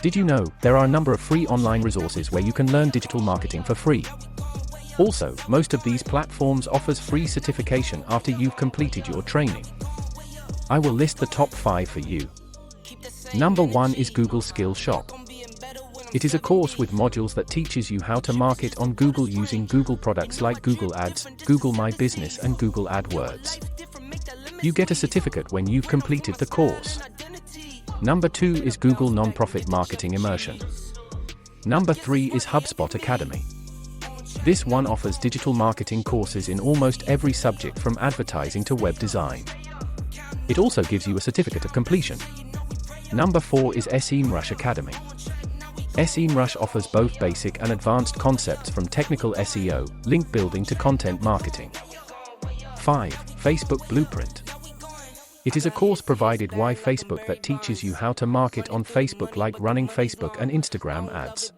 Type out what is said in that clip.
Did you know there are a number of free online resources where you can learn digital marketing for free? Also, most of these platforms offers free certification after you've completed your training. I will list the top 5 for you. Number 1 is Google Skills Shop. It is a course with modules that teaches you how to market on Google using Google products like Google Ads, Google My Business and Google AdWords. You get a certificate when you've completed the course. Number 2 is Google Nonprofit Marketing Immersion. Number 3 is HubSpot Academy. This one offers digital marketing courses in almost every subject from advertising to web design. It also gives you a certificate of completion. Number 4 is Semrush Academy. Semrush offers both basic and advanced concepts from technical SEO, link building to content marketing. 5. Facebook Blueprint. It is a course provided by Facebook that teaches you how to market on Facebook like running Facebook and Instagram ads.